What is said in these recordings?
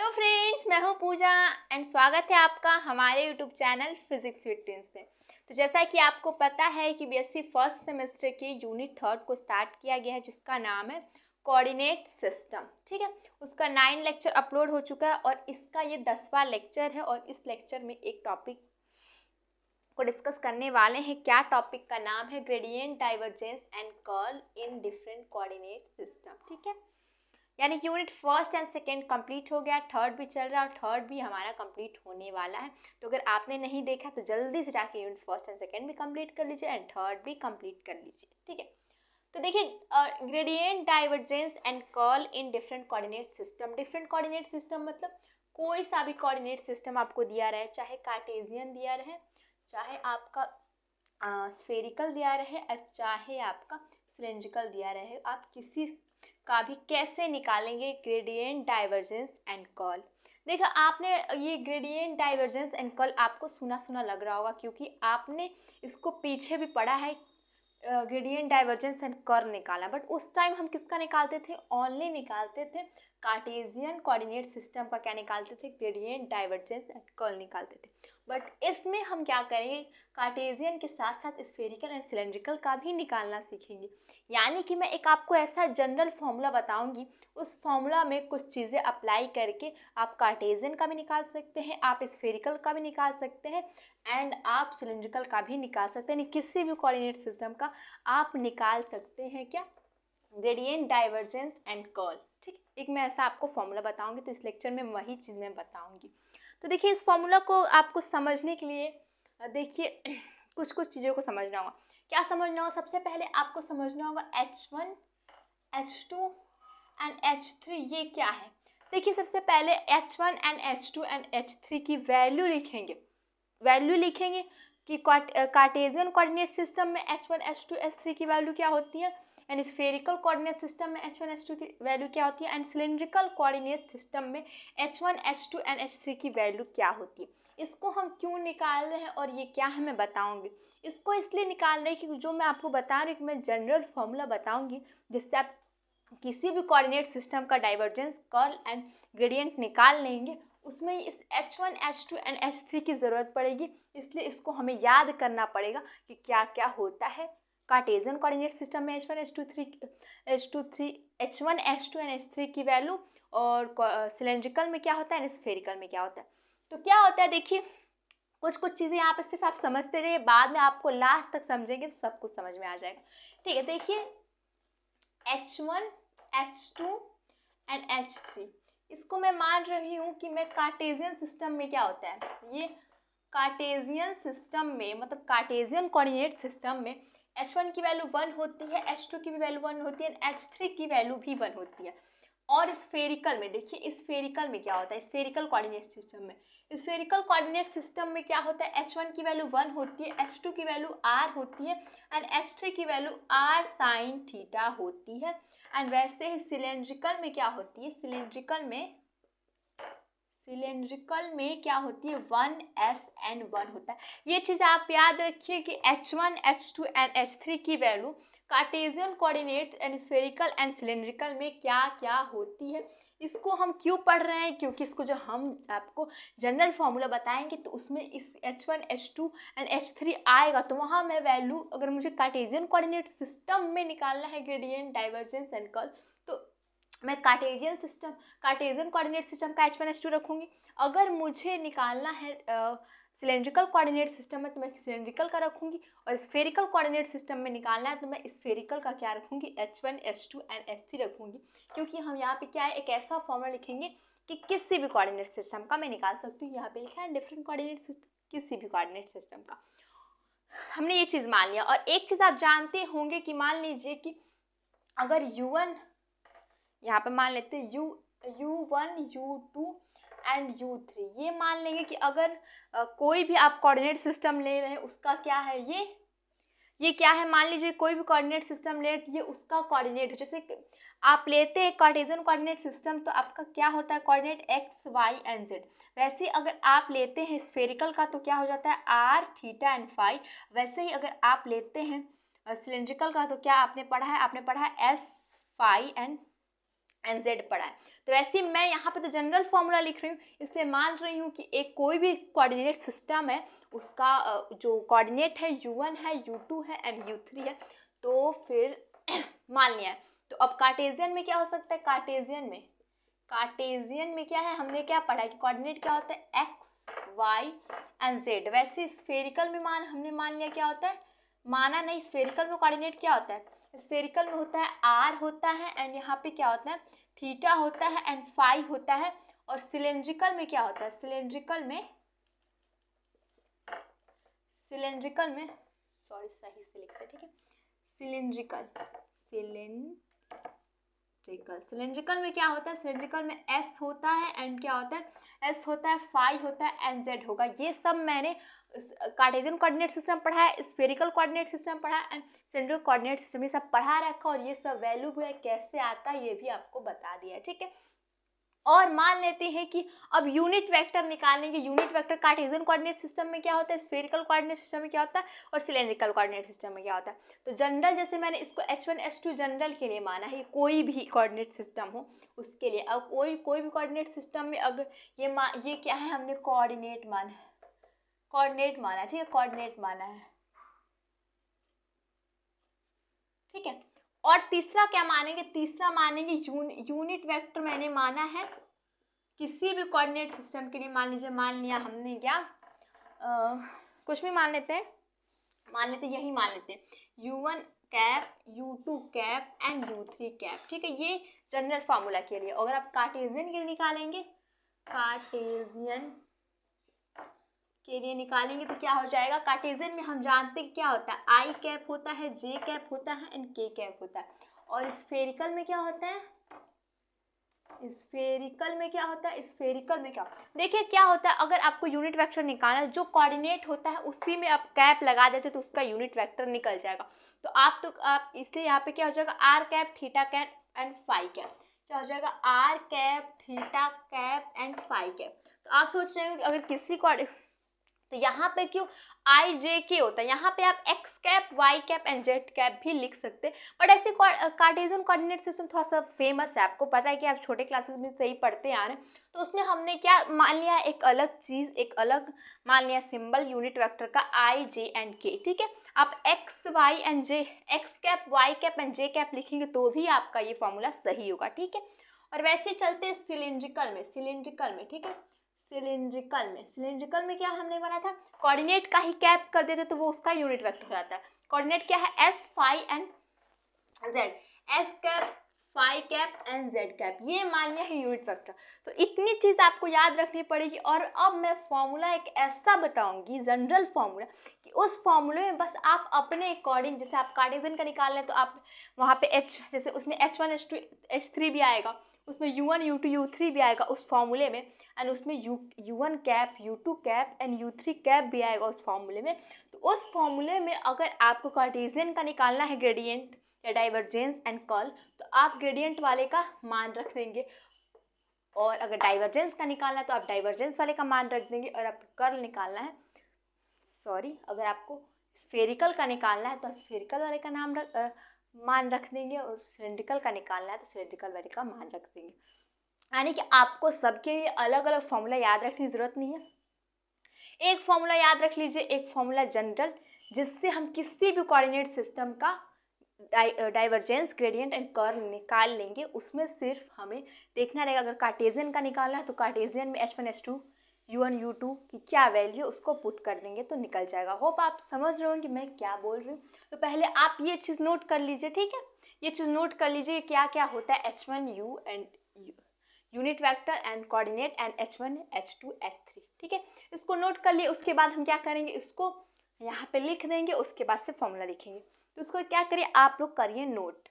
Hello friends, मैं हूं पूजा and स्वागत है आपका हमारे YouTube channel physics with twins पे। तो जैसा कि आपको पता है कि बीएससी फर्स्ट सेमेस्टर के यूनिट 3 को स्टार्ट किया गया है, जिसका नाम है कोऑर्डिनेट सिस्टम। ठीक है, उसका 9 लेक्चर अपलोड हो चुका है और इसका ये 10वां लेक्चर है। और इस लेक्चर में एक टॉपिक को डिस्कस करने वाले हैं। क्या टॉपिक का नाम है gradient, divergence and curl in different coordinate system. ठीक है, यानी कि unit first and second complete हो गया, थर्ड भी चल रहा है और थर्ड भी हमारा कंप्लीट होने वाला है। तो अगर आपने नहीं देखा तो जल्दी से जाके यूनिट फर्स्ट एंड सेकेंड भी कंप्लीट कर लीजिए एंड थर्ड भी कंप्लीट कर लीजिए। ठीक है, तो देखिए gradient, divergence and curl in different coordinate system. Different coordinate system मतलब कोई सा भी कोऑर्डिनेट सिस्टम आपको दिया रहे, चाहे कार्टेशियन दिया रहे, चाहे आपका स्फेरिकल दिया रहे और चाहे आपका सिलेंड्रिकल दिया रहे, आप किसी का भी कैसे निकालेंगे ग्रेडियंट, डाइवर्जेंस एंड कर्ल। देखा आपने ये ग्रेडियंट, डाइवर्जेंस एंड कर्ल आपको सुना सुना लग रहा होगा, क्योंकि आपने इसको पीछे भी पढ़ा है। ग्रेडियंट, डाइवर्जेंस एंड कर्ल निकाला, बट उस टाइम हम किसका निकालते थे? ओनली निकालते थे कार्टेशियन कोऑर्डिनेट सिस्टम का। क्या निकालते थे? ग्रेडियंट, डाइवर्जेंस एंड कर्ल निकालते थे। बट इसमें हम क्या करेंगे, कार्टेशियन के साथ साथ स्फेरिकल एंड सिलेंड्रिकल का भी निकालना सीखेंगे। यानी कि मैं एक आपको ऐसा जनरल फॉर्मूला बताऊंगी, उस फॉर्मूला में कुछ चीज़ें अप्लाई करके आप कार्टेशियन का भी निकाल सकते हैं, आप स्फेरिकल का भी निकाल सकते हैं एंड आप सिलेंड्रिकल का भी निकाल सकते हैं। किसी भी कोऑर्डिनेट सिस्टम का आप निकाल सकते हैं क्या? Gradient, divergence and curl. ठीक, एक मैं ऐसा आपको फॉर्मूला बताऊंगी, तो इस लेक्चर में वही चीज़ मैं बताऊंगी। तो देखिए, इस फॉर्मूला को आपको समझने के लिए देखिए कुछ कुछ चीज़ों को समझना होगा। क्या समझना होगा? सबसे पहले आपको समझना होगा H1, H2 एंड H3 ये क्या है। देखिए, सबसे पहले H1 and H2 and H3 की वैल्यू लिखेंगे। वैल्यू लिखेंगे कि कार्टेशियन कोऑर्डिनेट सिस्टम में H1, H2, H3 की वैल्यू क्या होती है, एंड स्फेरिकल कोऑर्डिनेट सिस्टम में H1, H2 की वैल्यू क्या होती है, एंड सिलेंड्रिकल कोऑर्डिनेट सिस्टम में H1, H2 एंड H3 की वैल्यू क्या होती है। इसको हम क्यों निकाल रहे हैं और ये क्या है मैं बताऊंगी। इसको इसलिए निकाल रहे हैं क्योंकि जो मैं आपको बता रही हूँ कि मैं जनरल फॉर्मूला बताऊंगी, जिससे आप किसी भी कोऑर्डिनेट सिस्टम का डाइवर्जेंस, कर्ल एंड ग्रेडियंट निकाल लेंगे। उसमें इस H1, H2 एंड H3 की ज़रूरत पड़ेगी, इसलिए इसको हमें याद करना पड़ेगा कि क्या क्या होता है कार्टेशियन कोऑर्डिनेट सिस्टम में H1, H2 एंड H3 की वैल्यू, और सिलेंड्रिकल में क्या होता है एंड स्फेरिकल में क्या होता है। तो क्या होता है, देखिए कुछ कुछ चीज़ें यहाँ पे सिर्फ आप समझते रहिए, बाद में आपको लास्ट तक समझेंगे तो सब कुछ समझ में आ जाएगा। ठीक है, देखिए H1, H2 एंड H3, इसको मैं मान रही हूँ कि मैं कार्टेशियन सिस्टम में क्या होता है, ये कार्टेशियन सिस्टम में मतलब कार्टेशियन कोऑर्डिनेट सिस्टम में H1 की वैल्यू 1 होती है, H2 की भी वैल्यू 1 होती है, H3 की वैल्यू भी 1 होती है। और स्फेरिकल में देखिए, स्फेरिकल में क्या होता है, स्फेरिकल कोऑर्डिनेट सिस्टम में, स्फेरिकल कोऑर्डिनेट सिस्टम में क्या होता है, H1 की वैल्यू 1 होती है, H2 की वैल्यू r होती है एंड H3 की वैल्यू r sin थीटा होती है। एंड वैसे ही सिलेंड्रिकल में क्या होती है, सिलेंड्रिकल में क्या होती है, 1s एंड 1 होता है। ये चीज़ आप याद रखिए कि H1, H2 एंड H3 की value Cartesian coordinate and spherical and cylindrical में क्या क्या होती है। इसको हम क्यों पढ़ रहे हैं, क्योंकि इसको जो हम आपको जनरल फार्मूला बताएंगे तो उसमें इस H1, H2 एंड H3 आएगा, तो वहाँ मैं वैल्यू, अगर मुझे कार्टेशियन कोऑर्डिनेट सिस्टम में निकालना है ग्रेडियंट, डाइवर्जेंस एंड कर्ल, तो मैं कार्टेशियन कोऑर्डिनेट सिस्टम का H1, H2 रखूँगी। अगर मुझे निकालना है सिलेंड्रिकल कोऑर्डिनेट सिस्टम में तो मैं सिलेंड्रिकल का रखूँगी, और स्फेरिकल कोऑर्डिनेट सिस्टम में निकालना है तो मैं स्फेरिकल का क्या रखूँगी, H1, H2 एंड H3 रखूँगी। क्योंकि हम यहाँ पे क्या है, एक ऐसा फॉर्मूला लिखेंगे कि किसी भी कोऑर्डिनेट सिस्टम का मैं निकाल सकती हूँ। यहाँ पे लिखा है डिफरेंट कोऑर्डिनेट सिस्टम, किसी भी कोऑर्डिनेट सिस्टम का हमने ये चीज़ मान लिया। और एक चीज़ आप जानते होंगे कि मान लीजिए कि अगर U1, यहाँ पे मान लेते हैं U1, U2 एंड U3, ये मान लेंगे कि अगर कोई भी आप कोऑर्डिनेट सिस्टम ले रहे हैं उसका क्या है, ये क्या है, मान लीजिए कोई भी कोऑर्डिनेट सिस्टम ले, ये उसका कोऑर्डिनेट है। जैसे आप लेते हैं कार्टेशियन कोऑर्डिनेट सिस्टम तो आपका क्या होता है, coordinate x, y and z। वैसे ही अगर आप लेते हैं स्फेरिकल का तो क्या हो जाता है, r, थीटा एंड फाई। वैसे ही अगर आप लेते हैं सिलेंड्रिकल का तो क्या आपने पढ़ा है, s, phi and and z पढ़ा है। तो वैसे मैं यहाँ पे तो जनरल फॉर्मूला लिख रही हूँ, इसलिए मान रही हूँ कि एक कोई भी कोऑर्डिनेट सिस्टम है उसका जो कोऑर्डिनेट है u1 है, u2 है एंड u3 है। तो फिर मान लिया है। तो अब कार्टेशियन में क्या हो सकता है, कार्टेशियन में क्या है, हमने क्या पढ़ा है कि कोऑर्डिनेट क्या होता है x y एंड z। वैसे स्फेरिकल में हमने मान लिया क्या होता है, माना नहीं, स्फेरिकल में कोऑर्डिनेट क्या होता है, स्फेरिकल में होता है r होता है एंड यहाँ पे क्या होता है थीटा होता है एंड फाई होता है। और सिलेंड्रिकल में क्या होता है, सिलेंड्रिकल में सॉरी सही से लिखते हैं, ठीक है, सिलेंड्रिकल में क्या होता है, सिलेंड्रिकल में s होता है एंड क्या होता है, s होता है, फाई होता है एंड z होगा। ये सब मैंने कार्टेशियन कोऑर्डिनेट सिस्टम पढ़ा है, स्फेरिकल कोऑर्डिनेट सिस्टम पढ़ा है एंड सिलेंड्रिकल कोऑर्डिनेट सिस्टम, ये सब पढ़ा रखा और ये सब वैल्यू कैसे आता है ये भी आपको बता दिया, ठीक है। और मान लेते हैं कि अब यूनिट वेक्टर निकालेंगे। Unit vector Cartesian coordinate system में क्या होता है, स्फेरिकल कोऑर्डिनेट सिस्टम में क्या होता है और सिलेंड्रिकल कोऑर्डिनेट सिस्टम में क्या होता है। तो जनरल जैसे मैंने इसको h1 h2 जनरल के लिए माना है, कोई भी कोऑर्डिनेट सिस्टम हो उसके लिए। अब कोई भी कोऑर्डिनेट सिस्टम में अगर ये क्या है, हमने कोऑर्डिनेट माना है, ठीक है, कोऑर्डिनेट माना है, ठीक है। और तीसरा क्या मानेंगे, तीसरा मानेंगे यूनिट वेक्टर मैंने माना है किसी भी कोऑर्डिनेट सिस्टम के लिए। मान लीजिए, मान लिया हमने क्या कुछ भी मान लेते हैं, यही मान लेते हैं u1 cap, u2 cap and u3 cap, ठीक है। ये जनरल फार्मूला के लिए। अगर आप कार्टेशियन के लिए निकालेंगे, तो क्या हो जाएगा, कार्टेशियन में हम जानते हैं क्या होता है, आई कैप होता है, जे कैप होता है एंड के कैप होता है। और स्फेरिकल में क्या होता है, स्फेरिकल में देखिए क्या होता है, अगर आपको यूनिट वेक्टर निकालना है, जो कोऑर्डिनेट होता है उसी में आप कैप लगा देते तो उसका यूनिट वेक्टर निकल जाएगा। तो आप इसलिए यहाँ पे क्या हो जाएगा, r cap, theta cap and phi cap, क्या हो जाएगा, r cap, theta cap and phi cap. तो आप सोच रहे हो कि अगर किसी को, तो यहाँ पे क्यों आई जे के होता है, यहाँ पे आप x cap, y cap and z cap भी लिख सकते हैं। बट ऐसे कार्टेशियन कोऑर्डिनेट सिस्टम थोड़ा सा फेमस है, आपको पता है कि आप छोटे क्लासेस में सही पढ़ते आ रहे हैं। तो उसमें हमने क्या मान लिया, एक अलग मान लिया सिंबल यूनिट वेक्टर का आई जे एंड के, ठीक है। आप x y and z, x cap, y cap and z cap लिखेंगे तो भी आपका ये फॉर्मूला सही होगा, ठीक है। और वैसे चलते सिलेंड्रिकल में, ठीक है। सिलेंड्रिकल में क्या हमने बना था, कोऑर्डिनेट का ही कैप कर देते तो वो उसका यूनिट वेक्टर हो जाता है। कोऑर्डिनेट क्या है, s phi and z, s cap, phi cap and z cap, ये मान लिया है यूनिट वेक्टर। तो इतनी चीज आपको याद रखनी पड़ेगी। और अब मैं फॉर्मूला एक ऐसा बताऊंगी, जनरल फॉर्मूला, कि उस फॉर्मूले में बस आप अपने अकॉर्डिंग, जैसे आप कार्टेशियन का निकाल लें तो आप वहाँ पे एच, जैसे उसमें h1 h2 h3 भी आएगा, उसमें u1 u2 u3 भी आएगा उस फॉर्मूले में, एंड उसमें u1 cap, u2 cap and u3 cap भी आएगा उस फॉर्मूले में। तो उस फॉर्मूले में अगर आपको कार्टेशियन का निकालना है ग्रेडियंट या डाइवर्जेंस एंड कर्ल, तो आप ग्रेडियंट वाले का मान रख देंगे, और अगर डाइवर्जेंस का निकालना है तो आप डाइवर्जेंस वाले का मान रख देंगे, और आपको कर्ल निकालना है, अगर आपको स्फेरिकल का निकालना है तो स्फेरिकल वाले का मान रख देंगे, और सिलेंड्रिकल का निकालना है तो सिलेंड्रिकल वाले का मान रख देंगे। यानी कि आपको सबके लिए अलग अलग फॉर्मूला याद रखने की ज़रूरत नहीं है। एक फॉर्मूला याद रख लीजिए, एक फॉर्मूला जनरल, जिससे हम किसी भी कोऑर्डिनेट सिस्टम का डाइवर्जेंस, ग्रेडियंट एंड कर्ल निकाल लेंगे। उसमें सिर्फ हमें देखना रहेगा, अगर कार्टेशियन का निकालना है तो कार्टेशियन में h1 h2 u1 u2 की क्या वैल्यू, उसको पुट कर देंगे तो निकल जाएगा। होप आप समझ रहे हो कि मैं क्या बोल रही हूँ। तो पहले आप ये चीज़ नोट कर लीजिए, ठीक है, ये चीज़ नोट कर लीजिए क्या क्या होता है h1 u and unit vector and coordinate and h1 h2 h3, ठीक है। इसको नोट कर लिए, उसके बाद हम क्या करेंगे, इसको यहाँ पे लिख देंगे, उसके बाद से फॉर्मूला लिखेंगे। तो उसको क्या करिए, आप लोग करिए नोट।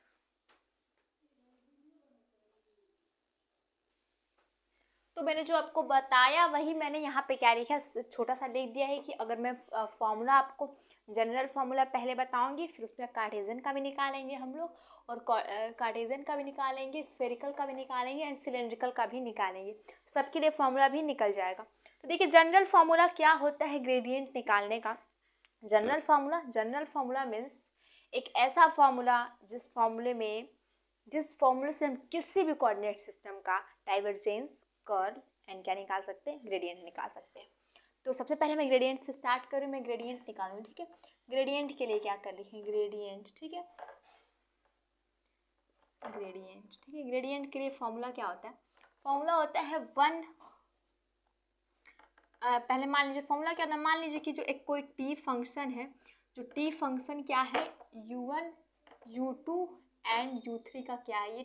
तो मैंने जो आपको बताया वही मैंने यहाँ पे क्या लिखा, छोटा सा लिख दिया है कि अगर मैं फॉर्मूला आपको जनरल फार्मूला पहले बताऊंगी, फिर उसमें कार्टेशियन का भी निकालेंगे हम लोग, और कार्टेशियन का भी निकालेंगे, स्फेरिकल का भी निकालेंगे एंड सिलेंड्रिकल का भी निकालेंगे, सबके लिए फार्मूला भी निकल जाएगा। तो देखिए जनरल फार्मूला क्या होता है ग्रेडियंट निकालने का। जनरल फार्मूला मीन्स एक ऐसा फार्मूला जिस फार्मूले में जिस फॉर्मूले से हम किसी भी कोऑर्डिनेट सिस्टम का डाइवर्जेंस, कर्ल एंड क्या निकाल सकते हैं, ग्रेडियंट निकाल सकते हैं। तो सबसे पहले मैं ग्रेडियंट से स्टार्ट करूँ, मैं ग्रेडियंट निकालूँ, ठीक है। ग्रेडियंट के लिए क्या कर लिखें, ग्रेडियंट, ठीक है, ग्रेडियंट, ठीक है। ग्रेडियंट के लिए फॉर्मूला क्या होता है, फॉर्मूला होता है पहले मान लीजिए फॉर्मूला क्या होता है, मान लीजिए कि जो एक कोई टी फंक्शन है, जो टी फंक्शन क्या है, u1 u2 एंड u3 का क्या है, ये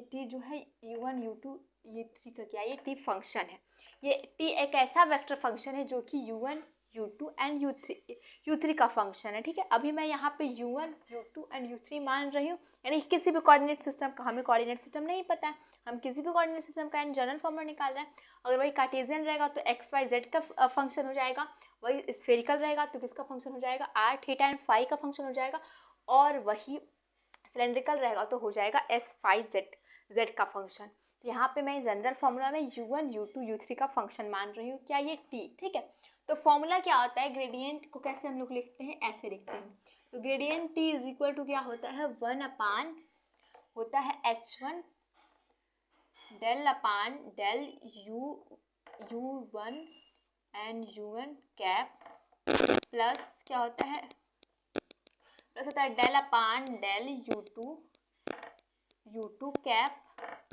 टी जो है u1 u2 u3 का क्या है, ये टी फंक्शन है। ये टी एक ऐसा वेक्टर फंक्शन है जो कि u1 u2 एंड u3 का फंक्शन है, ठीक है। अभी मैं यहाँ पे u1 u2 एंड u3 मान रही हूँ, यानी किसी भी कोऑर्डिनेट सिस्टम का, हमें कोऑर्डिनेट सिस्टम नहीं पता है, हम किसी भी कोऑर्डिनेट सिस्टम का जनरल फॉर्मूला निकाल रहे हैं। अगर वही कार्टेशियन रहेगा तो एक्स वाई जेड का फंक्शन हो जाएगा, वही स्फेरिकल रहेगा तो किसका फंक्शन हो जाएगा, आर थीटा एंड फाई का फंक्शन हो जाएगा, और वही सिलेंड्रिकल रहेगा तो हो जाएगा एस फाई जेड का फंक्शन। तो यहाँ पे मैं जनरल फॉर्मूला में u1 u2 u3 का फंक्शन मान रही हूँ, क्या ये t, ठीक है। तो फॉर्मूला क्या होता है, ग्रेडियंट को कैसे हम लोग लिखते हैं, ऐसे लिखते हैं। तो gradient t is equal to क्या होता है, 1 अपान होता है h1 del upon del u1 and u1 cap plus क्या होता है, प्लस होता है del upon del u2 cap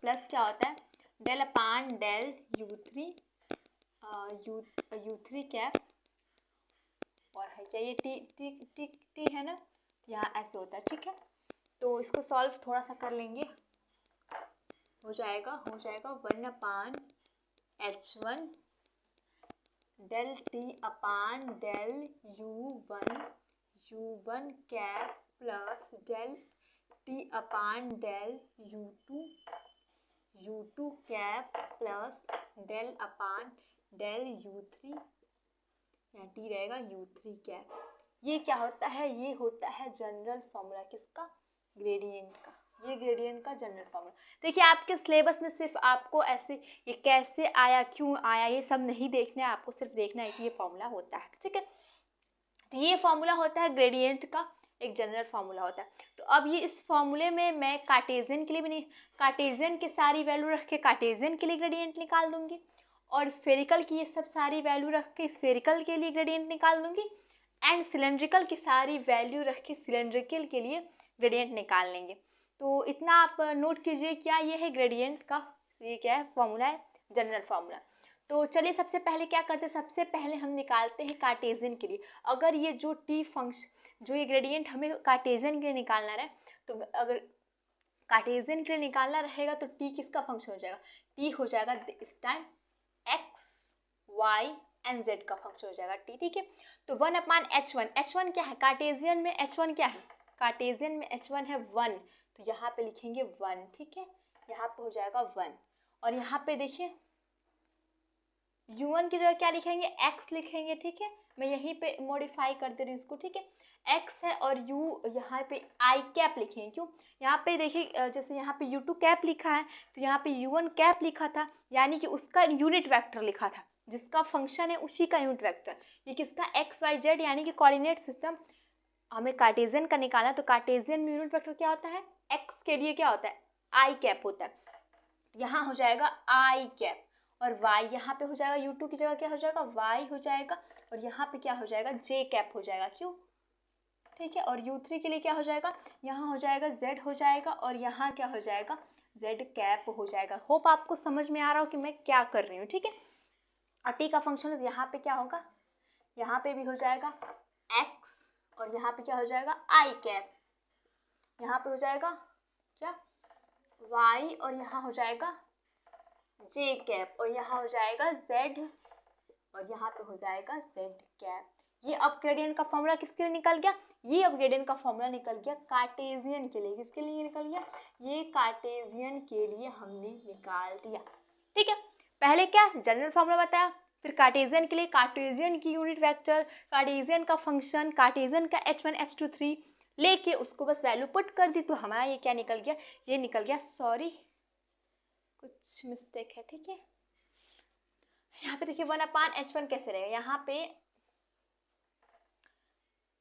plus क्या होता है del upon del u3 cap, और है क्या ये टी है ना, यहाँ ऐसे होता है, ठीक है। तो इसको सॉल्व थोड़ा सा कर लेंगे, हो जाएगा 1 upon h1 del T upon del u1 cap plus del T upon del u2 cap plus del upon del u3, यहाँ टी रहेगा u3 कैप। ये क्या होता है, ये होता है जनरल फॉर्मूला किसका, ग्रेडियंट का। ये ग्रेडियंट का जनरल फॉर्मूला। देखिए आपके सिलेबस में सिर्फ आपको ऐसे ये कैसे आया, क्यों आया, ये सब नहीं देखना है, आपको सिर्फ देखना है कि ये फॉर्मूला होता है, ठीक है। तो ये फॉर्मूला होता है ग्रेडियंट का, एक जनरल फार्मूला होता है। तो अब ये इस फॉर्मूले में मैं कार्टेशियन के लिए भी नहीं, कार्टेशियन की सारी वैल्यू रख के कार्टेशियन के लिए ग्रेडियंट निकाल दूंगी, और स्फेरिकल की ये सब सारी वैल्यू रख के स्फेरिकल के लिए ग्रेडियंट निकाल दूंगी, एंड सिलेंड्रिकल की सारी वैल्यू रख के सिलेंड्रिकल के लिए ग्रेडियंट निकाल लेंगे। तो इतना आप नोट कीजिए, क्या ये है ग्रेडियंट का, ये क्या है फॉर्मूला है, जनरल फार्मूला। तो चलिए सबसे पहले क्या करते हैं, सबसे पहले हम निकालते हैं कार्टेशियन के लिए। अगर ये जो टी फंक्शन, जो ये ग्रेडियंट हमें कार्टेशियन के लिए निकालना है, तो अगर कार्टेशियन के लिए निकालना रहेगा तो टी किसका फंक्शन हो जाएगा, टी हो जाएगा इस time x y and z का फंक्शन हो जाएगा टी, ठीक है। तो 1 अपान h1 क्या है, कार्टेशियन में h1 क्या है, कार्टेशियन में h1 है 1, तो यहाँ पे लिखेंगे 1, ठीक है, यहाँ पे हो जाएगा 1। और यहाँ पे देखिए u1 की जगह क्या लिखेंगे, x लिखेंगे, ठीक है। मैं यहीं पे मॉडिफाई कर दे रही हूँ इसको, ठीक है। x है और u यहाँ पे i कैप लिखेंगे, क्यों, यहाँ पे देखिए जैसे यहाँ पे u2 कैप लिखा है तो यहाँ पे u1 कैप लिखा था, यानी कि उसका यूनिट वेक्टर लिखा था, जिसका फंक्शन है उसी का यूनिट वेक्टर। ये किसका, एक्स वाई जेड, यानी कि कोऑर्डिनेट सिस्टम हमें कार्टेशियन का निकालना, तो कार्टेशियन में यूनिट वेक्टर क्या होता है, x के लिए क्या होता है, i कैप होता है, यहाँ हो जाएगा i कैप, और y यहाँ पे हो जाएगा u2 की जगह क्या हो जाएगा, y हो जाएगा, और यहाँ पे क्या हो जाएगा, j कैप हो जाएगा, क्यों, ठीक है। और u3 के लिए क्या हो जाएगा, यहाँ हो जाएगा z हो जाएगा, और यहाँ क्या हो जाएगा, z कैप हो जाएगा। होप आपको समझ में आ रहा हो कि मैं क्या कर रही हूँ, ठीक है। और t का फंक्शन है तो यहाँ पे क्या होगा, यहाँ पे भी हो जाएगा x, और यहाँ पे क्या हो जाएगा i कैप, यहाँ पे हो जाएगा क्या y, और यहाँ हो जाएगा j कैप, और यहाँ हो जाएगा z, और यहाँ पे हो जाएगा z कैप। ये अब ग्रेडियंट का फॉर्मूला किसके लिए निकल गया, ये अब ग्रेडियंट का फॉर्मूला निकल गया कार्टेशियन के लिए। किसके लिए निकल गया, ये कार्टेशियन के लिए हमने निकाल दिया, ठीक है। पहले क्या जनरल फॉर्मूला बताया, फिर कार्टेशियन के लिए कार्टेशियन की यूनिट वेक्टर, कार्टेशियन का फंक्शन, कार्टेशियन का h1 h2 3 लेके उसको बस वैल्यू पुट कर दी, तो हमारा ये क्या निकल गया, ये निकल गया, सॉरी कुछ मिस्टेक है, ठीक है। यहाँ पे देखिए 1 अपान h1 कैसे रहेगा, यहाँ पे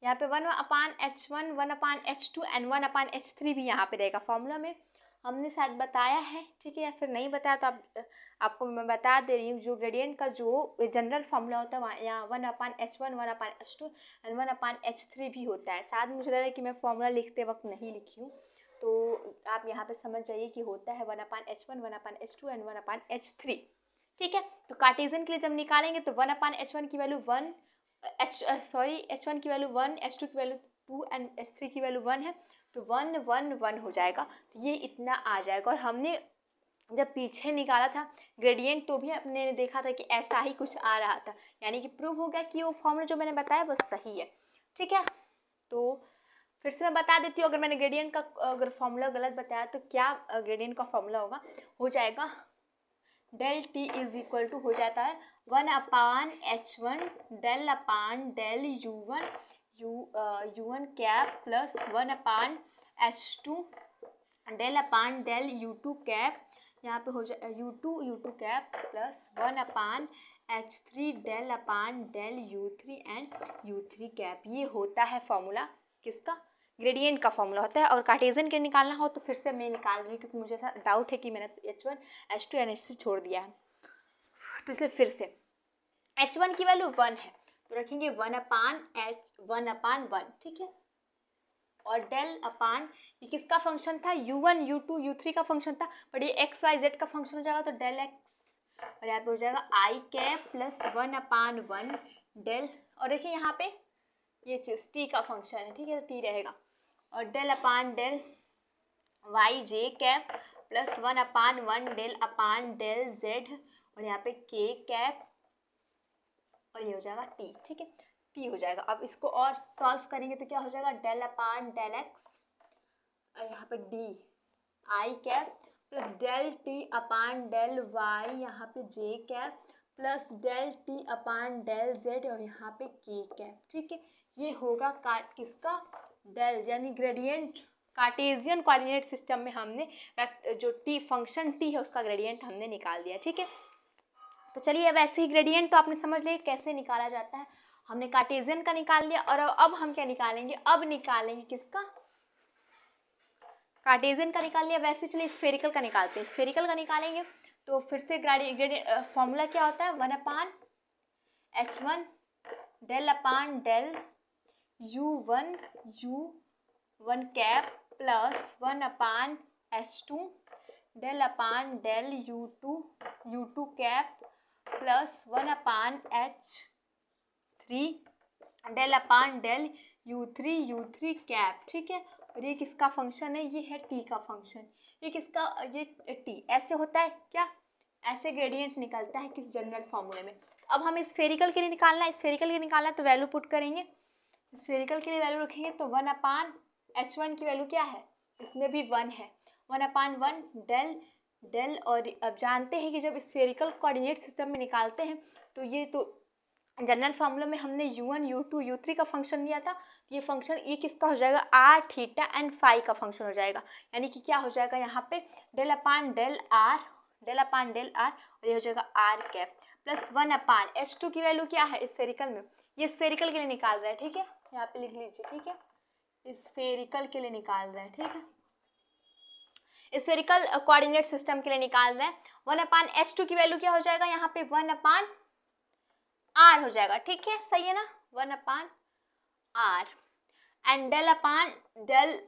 यहाँ पे 1/H1, 1/H2 एंड 1/H3 भी यहाँ पे रहेगा। फॉर्मूला में हमने शायद बताया है, ठीक है, या फिर नहीं बताया तो आपको मैं बता दे रही हूँ। जो ग्रेडियंट का जो जनरल फॉर्मूला होता है वहाँ यहाँ 1/H1, 1/H2 एंड 1/H3 भी होता है। शायद मुझे लग रहा है कि मैं फॉर्मूला लिखते वक्त नहीं लिखी हूँ, तो आप यहाँ पे समझ जाइए कि होता है 1/H1, 1/H2 एंड 1/H3, ठीक है। तो कार्टेशियन के लिए जब निकालेंगे तो 1/H1 की वैल्यू 1, H1 की वैल्यू 1, H2 की वैल्यू 2 एंड H3 की वैल्यू 1 है, तो 1 1 1 हो जाएगा। तो ये इतना आ जाएगा। और हमने जब पीछे निकाला था ग्रेडियंट तो भी अपने देखा था कि ऐसा ही कुछ आ रहा था, यानी कि प्रूव हो गया कि वो फॉर्मूला जो मैंने बताया वो सही है, ठीक है। तो फिर से मैं बता देती हूँ, अगर मैंने ग्रेडियंट का अगर फॉर्मूला गलत बताया तो क्या ग्रेडियंट का फॉर्मूला होगा, हो जाएगा del t is equal to हो जाता है 1/H1 del upon del U1 cap plus 1/H2 del upon del U2 cap, यहाँ पे हो जाए U2 cap plus 1/H3 del upon del U3 and U3 cap. ये होता है फॉर्मूला किसका, ग्रेडियंट का फॉर्मूला होता है। और कार्टेशियन के निकालना हो तो फिर से मैं निकाल रही हूँ, क्योंकि मुझे ऐसा डाउट है कि मैंने H1 H2 एंड H3 छोड़ दिया है, तो इसलिए फिर से H1 की वैल्यू 1 है तो रखेंगे 1/1, ठीक है। और डेल अपान ये किसका फंक्शन था, U1 U2 U3 का फंक्शन था, पर ये XYZ का फंक्शन हो जाएगा तो डेल एक्स, और यहाँ पे हो जाएगा आई कैप प्लस 1/1 डेल, और देखिए यहाँ पे ये चीज टी का फंक्शन है, ठीक है, तो टी रहेगा, और del upon del Y J cap plus 1/1 del upon del Z, और यहाँ पे के कैप, और ये हो जाएगा टी, ठीक है, टी हो जाएगा। अब इसको और सॉल्व करेंगे तो क्या हो जाएगा, डेल अपान डेल एक्स, और यहाँ पे D I cap plus del T upon del Y, यहाँ पे J cap plus del T upon del Z, और यहाँ पे के कैप, ठीक है। ये होगा किसका, डेल, यानी ग्रेडियंट कार्टेशियन कोऑर्डिनेट सिस्टम में हमने जो टी फंक्शन टी है उसका ग्रेडियंट हमने निकाल दिया, ठीक है। तो चलिए अब ऐसे ही ग्रेडियंट तो आपने समझ लिया कैसे निकाला जाता है, हमने कार्टेशियन का निकाल लिया। और अब हम क्या निकालेंगे, अब निकालेंगे किसका, कार्टेशियन का निकाल लिया। वैसे चलिए स्फेरिकल का निकालते हैं। स्फेरिकल का निकालेंगे तो फिर से फॉर्मूला क्या होता है, 1/H1 del upon del U1 cap plus 1/H2 del upon del U2 cap plus 1/H3 del upon del U3 cap, ठीक है। और ये किसका फंक्शन है, ये है टी का फंक्शन, ये किसका, ये टी। ऐसे होता है क्या, ऐसे ग्रेडियंट निकलता है किस जनरल फॉर्मूले में। अब हमें स्फेरिकल के लिए निकालना है, स्फेरिकल के लिए निकालना है तो वैल्यू पुट करेंगे। स्फेरिकल के लिए वैल्यू रखेंगे तो 1/H1 की वैल्यू क्या है, इसमें भी 1 है, 1/1 डेल। और अब जानते हैं कि जब स्फेरिकल कोऑर्डिनेट सिस्टम में निकालते हैं तो ये तो जनरल फार्मूला में हमने U1 U2 U3 का फंक्शन लिया था, ये फंक्शन ये किसका हो जाएगा, आर थीटा एंड फाई का फंक्शन हो जाएगा। यानी कि क्या हो जाएगा यहाँ पे डेल अपान डेल आर और ये हो जाएगा आर कैप प्लस 1/H2 की वैल्यू क्या है स्फेरिकल में, ये स्फेरिकल के लिए निकाल रहा है, ठीक है, यहाँ पे लिख लीजिए, ठीक है, स्फेरिकल के लिए निकाल रहे हैं, ठीक है, स्फेरिकल कोऑर्डिनेट सिस्टम के लिए निकाल रहे हैं। 1/H2 की वैल्यू क्या हो जाएगा, यहाँ पे 1/R हो जाएगा, ठीक है, सही है ना, 1/R and del upon del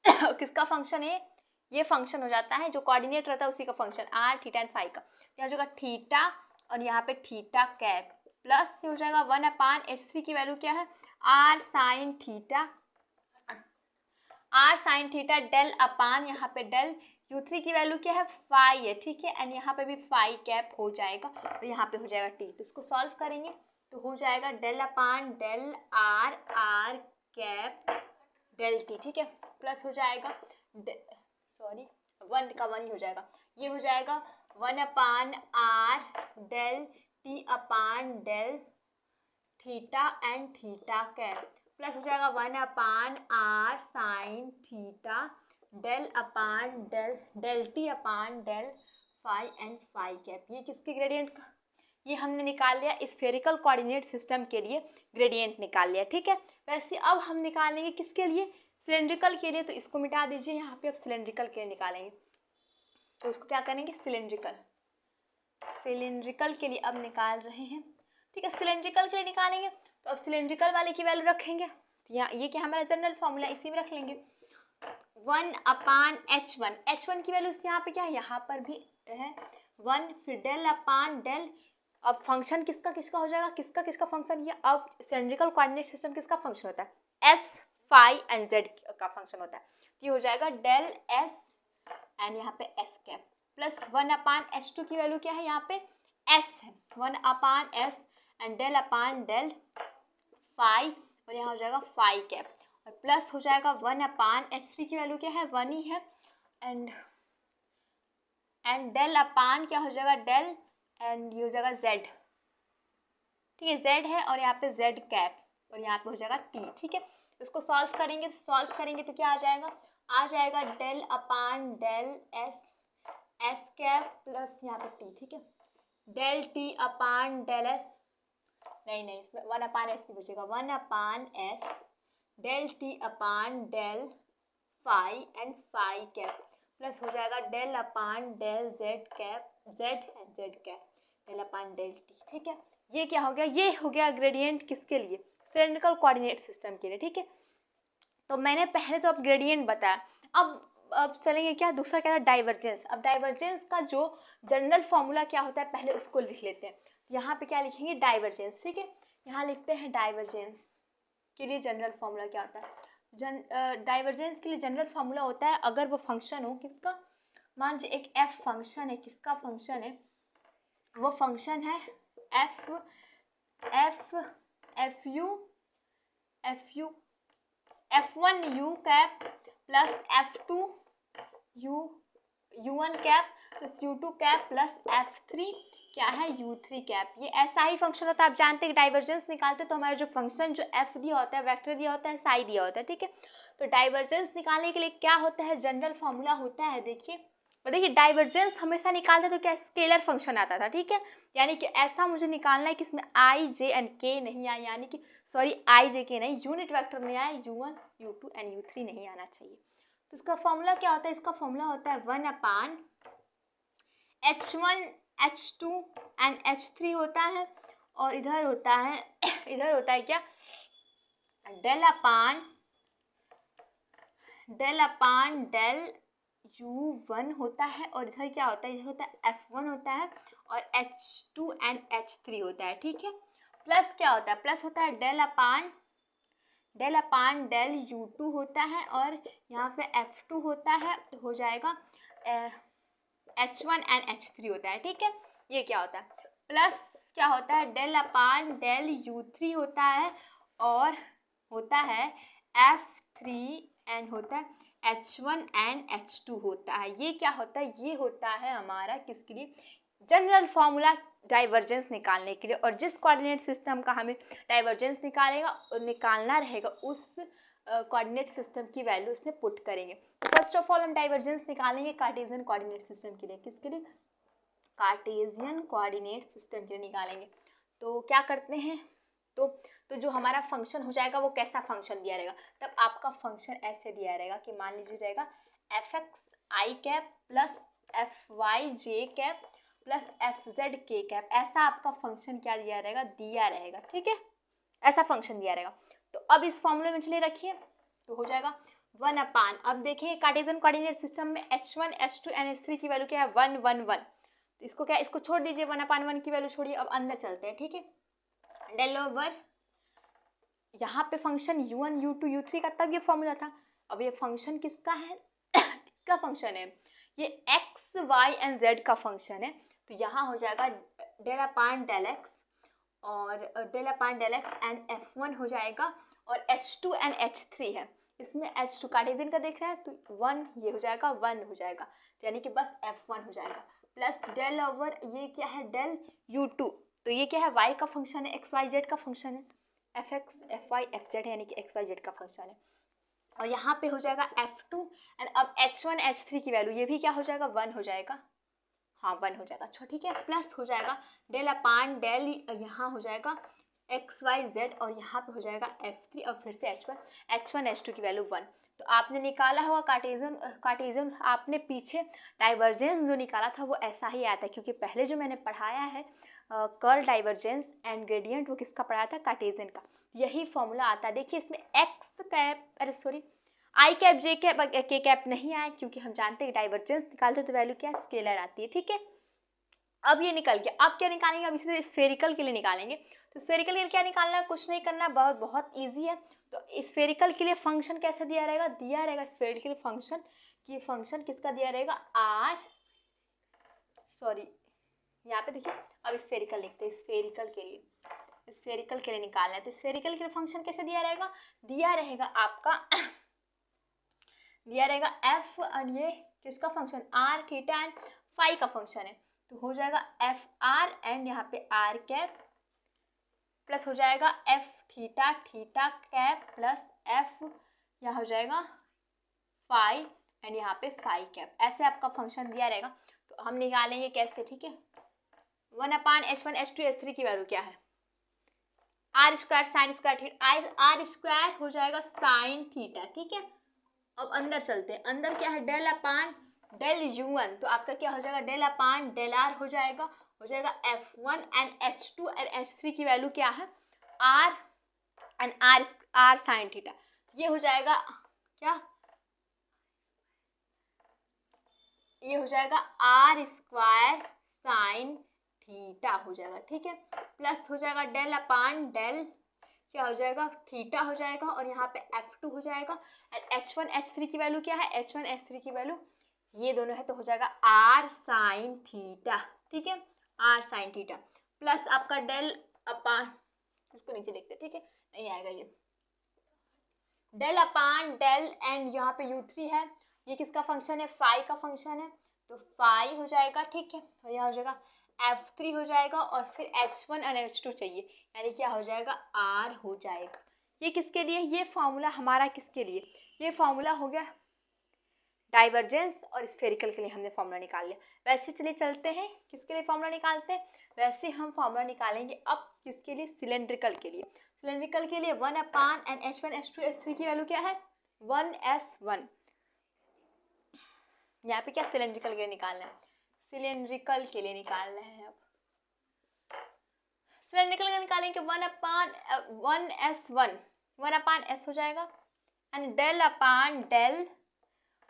किसका फंक्शन है, ये फंक्शन हो जाता है जो कोऑर्डिनेट रहता है उसी का function, r theta and phi का, यहाँ हो जाएगा थीटा और यहाँ पे थीटा कैप प्लस हो जाएगा 1/H3 की वैल्यू क्या है, आर साइन थीटा डेल अपान यहाँ पे डेल U3 की वैल्यू क्या है, फाई है, ठीक है, एंड यहाँ पे भी फाई कैप हो जाएगा और यहाँ पे हो जाएगा टी। तो इसको सॉल्व करेंगे तो हो जाएगा del upon del r cap del t, ठीक है, प्लस हो जाएगा 1 का 1 ही हो जाएगा, ये हो जाएगा 1/R del T upon del theta and theta cap plus हो जाएगा 1/R sine theta del upon del T upon del phi and phi cap. ये किसके ग्रेडियंट का, ये हमने निकाल लिया स्फेरिकल कोऑर्डिनेट सिस्टम के लिए ग्रेडियंट निकाल लिया, ठीक है। वैसे अब हम निकालेंगे किसके लिए, सिलेंड्रिकल के लिए, तो इसको मिटा दीजिए, यहाँ पे अब सिलेंड्रिकल के लिए निकालेंगे। तो उसको क्या करेंगे, सिलेंड्रिकल के लिए अब निकाल रहे हैं, ठीक है। सिलेंड्रिकल के लिए निकालेंगे तो अब सिलेंड्रिकल वाले की वैल्यू रखेंगे, तो यहाँ ये क्या हमारा जनरल फॉर्मूला, इसी में रख लेंगे 1/h1। h1 की वैल्यू यहाँ पे क्या है, यहाँ पर भी है 1, फिर del/del। अब फंक्शन किसका किसका हो जाएगा, किसका किसका फंक्शन, ये अब सिलेंड्रिकल कोऑर्डिनेट सिस्टम किसका फंक्शन होता है, s, phi एंड z का फंक्शन होता है। तो ये हो जाएगा del s एंड यहाँ पे s कैप प्लस 1/h2 की वैल्यू क्या है, यहाँ पे s है 1/s एंड del/del phi, और यहाँ हो जाएगा phi कैप, और प्लस हो जाएगा 1/h3 की वैल्यू क्या है, 1 ही है, एंड del/ क्या हो जाएगा, del एंड ये हो जाएगा z, ठीक है, z है और यहाँ पे z कैप, और यहाँ पे हो जाएगा t, ठीक है। इसको सॉल्व करेंगे तो क्या आ जाएगा del/del s कैप प्लस यहाँ पे t, ठीक है, del t/del s, नहीं इसमें 1/s भी बचेगा, 1/s del t/del phi and phi cap plus हो जाएगा del/del z cap, z and z cap del/del t, ठीक है। ये क्या हो गया, ये हो गया ग्रेडियंट किसके लिए, सिलेंड्रिकल कोऑर्डिनेट सिस्टम के लिए, ठीक है। तो मैंने पहले तो अब ग्रेडियंट बताया, अब चलेंगे क्या, दूसरा क्या था, डाइवर्जेंस। अब डाइवर्जेंस का जो जनरल फॉर्मूला क्या होता है पहले उसको लिख लेते हैं। यहाँ पे क्या लिखेंगे, डाइवर्जेंस, ठीक है। यहाँ लिखते हैं डाइवर्जेंस के लिए जनरल फॉर्मूला क्या होता है, डाइवर्जेंस के लिए जनरल फॉर्मूला होता है, अगर वो फंक्शन हो किसका, मान लीजिए एक f फंक्शन है, किसका फंक्शन है, वो फंक्शन है f1 u cap plus f2 u1 cap plus u2 cap plus f3 क्या है, u3 कैप। ये ऐसा ही फंक्शन होता है, आप जानते हैं डाइवर्जेंस निकालते तो हमारा जो फंक्शन जो f दिया होता है, वेक्टर दिया होता है, साई दिया होता है, ठीक है। तो डाइवर्जेंस निकालने के लिए क्या होता है, जनरल फॉर्मूला होता है, देखिए, और देखिए डाइवर्जेंस हमेशा निकालते तो क्या स्केलर फंक्शन आता था, ठीक है। यानी कि ऐसा मुझे निकालना है कि इसमें i, j एंड k नहीं आए, यानी कि सॉरी i, j, k नहीं, यूनिट वेक्टर नहीं आए, u1, u2 एंड u3 नहीं आना चाहिए। तो इसका फॉर्मूला क्या होता है, इसका फॉर्मूला होता है 1/h1 h2 एंड h3 होता है, और इधर होता है क्या, del/del u1 होता है, और इधर क्या होता है, इधर होता है f1 होता है, और h2 एंड h3 होता है, ठीक है। प्लस क्या होता है, प्लस होता है del u2 होता है, और यहाँ पे f2 होता है, तो हो जाएगा h1 एंड h3 होता है, ठीक है। ये क्या होता है, प्लस क्या होता है del u3 होता है, और होता है f3 एंड होता है h1 एंड h2 होता है। ये क्या होता है, ये होता है हमारा किसके लिए, जनरल फॉर्मूला डाइवर्जेंस निकालने के लिए। और जिस कोऑर्डिनेट सिस्टम का हमें डाइवर्जेंस निकालना रहेगा उस कोऑर्डिनेट सिस्टम की वैल्यू उसमें पुट करेंगे। फर्स्ट ऑफ ऑल हम डाइवर्जेंस निकालेंगे कार्टेशियन कोऑर्डिनेट सिस्टम के लिए, किसके लिए, कार्टेशियन कोऑर्डिनेट सिस्टम के लिए निकालेंगे। तो क्या करते हैं, तो जो हमारा फंक्शन हो जाएगा वो कैसा फंक्शन दिया रहेगा, तब आपका फंक्शन ऐसे दिया रहेगा कि मान लीजिए रहेगा fx i cap plus fy j cap plus fz k cap, ऐसा आपका फंक्शन क्या दिया रहेगा, ठीक है, ऐसा फंक्शन दिया रहेगा। तो अब इस फॉर्मूले में चलिए रखिए, तो हो जाएगा 1/, अब देखिए कार्टेशियन कोऑर्डिनेट सिस्टम में h1 h2 एंड h3 की वैल्यू क्या है 1 1 1, तो इसको क्या, इसको छोड़ दीजिए, 1/1 की वैल्यू छोड़िए, अब अंदर चलते हैं, ठीक है। डेल ओवर यहाँ पे फंक्शन u1 u2 u3 का तब ये फॉर्मूला था, अब ये फंक्शन किसका है किसका फंक्शन है, ये x y एंड z का फंक्शन है। तो यहाँ हो जाएगा del x और del x एंड f1 हो जाएगा, और h2 एंड h3 है, इसमें h2 कार्टेशियन का देख रहे हैं तो 1 ये हो जाएगा 1 हो जाएगा, यानी कि बस f1 हो जाएगा, प्लस डेल ओवर ये क्या है del u2, तो ये क्या है y का फंक्शन है, x y z का फंक्शन है, fx fy fz यानी कि x y z का फंक्शन है, और यहाँ पे हो जाएगा f2 एंड अब h1 h3 की वैल्यू ये भी क्या हो जाएगा 1 हो जाएगा, हाँ 1 हो जाएगा। अच्छा ठीक है, प्लस हो जाएगा डेल अपान डेल, यहाँ हो जाएगा XYZ और यहाँ पे हो जाएगा F3 और फिर से H1 H2 की वैल्यू 1। तो आपने निकाला हुआ कार्टेशियन आपने पीछे डाइवर्जेंस जो निकाला था वो ऐसा ही आया था, क्योंकि पहले जो मैंने पढ़ाया है कर्ल डाइवर्जेंस एंड ग्रेडियंट वो किसका पढ़ाया था, कार्टेशियन का। यही फॉर्मूला आता है। देखिए इसमें आई कैप जे कैप के कैप नहीं आया, क्योंकि हम जानते हैं डाइवर्जेंस निकालते तो वैल्यू क्या स्केलर आती है। ठीक है, अब ये निकल गया। अब क्या निकालेंगे, अब इसे स्फेरिकल के लिए निकालेंगे। तो स्फेरिकल के लिए क्या निकालना है, कुछ नहीं करना, बहुत बहुत ईजी है। तो स्फेरिकल के लिए फंक्शन कैसे दिया रहेगा, स्फेरिकल फंक्शन की फंक्शन किसका दिया रहेगा, यहाँ पे देखिए, अब स्फेरिकल लिखते हैं। स्फेरिकल के लिए निकालना है, तो स्फेरिकल के लिए फंक्शन कैसे दिया रहेगा आपका दिया रहेगा एफ, और ये किसका function, r theta and phi का फंक्शन है। तो हो जाएगा एफ आर एंड यहाँ पे आर कैप प्लस हो जाएगा F theta cap plus F यहाँ हो जाएगा फाई एंड यहाँ पे फाई कैप। ऐसे आपका फंक्शन दिया रहेगा। तो हम निकालेंगे कैसे, ठीक है। 1/H1 H2 H3 की वैल्यू क्या है, r square sine square theta, r square हो जाएगा साइन थीटा। ठीक है, अब अंदर चलते हैं। अंदर क्या है, डेल अपान डेल U1, तो आपका क्या हो जाएगा, डेल अपान डेल आर हो जाएगा F1 and H2 and H3 की वैल्यू क्या है, r and r sine theta. ये हो जाएगा क्या, ये हो जाएगा आर स्क्वायर साइन थीटा हो जाएगा। ठीक है, प्लस हो जाएगा डेल अपान डेल क्या हो जाएगा, थीटा हो जाएगा और यहाँ पे F2 हो जाएगा एंड H1 H3 की वैल्यू क्या है, H1 H3 की वैल्यू ये दोनों है, तो हो जाएगा आर साइन थीटा। ठीक है, आर साइन थीटा प्लस आपका डेल अपान, इसको नीचे लिखते, ठीक है, नहीं आएगा ये, डेल अपान डेल एंड यहाँ पे U3 है, ये किसका फंक्शन है, फाई का फंक्शन है, तो फाई हो जाएगा। ठीक है, और यहाँ हो जाएगा F3 हो जाएगा और फिर H1 और H2 चाहिए, यानी क्या हो जाएगा, R हो जाएगा। ये किसके लिए, ये फॉर्मूला हमारा किसके लिए, ये फॉर्मूला हो गया डाइवर्जेंस और स्फेरिकल के लिए हमने फॉर्मूला निकाल लिया। वैसे चलिए चलते हैं किसके लिए फॉर्मूला निकालते हैं, वैसे हम फॉर्मूला निकालेंगे अब किसके लिए, सिलेंड्रिकल के लिए। सिलेंड्रिकल के लिए 1/, एंड H1 H2 H3 की वैल्यू क्या है, 1s1। यहाँ पे क्या सिलेंड्रिकल के लिए निकालना है, सिलेंड्रिकल के लिए निकालना है। अब सिलेंड्रिकल का निकालेंगे 1/1s1, 1/s हो जाएगा एंड डेल अपान डेल।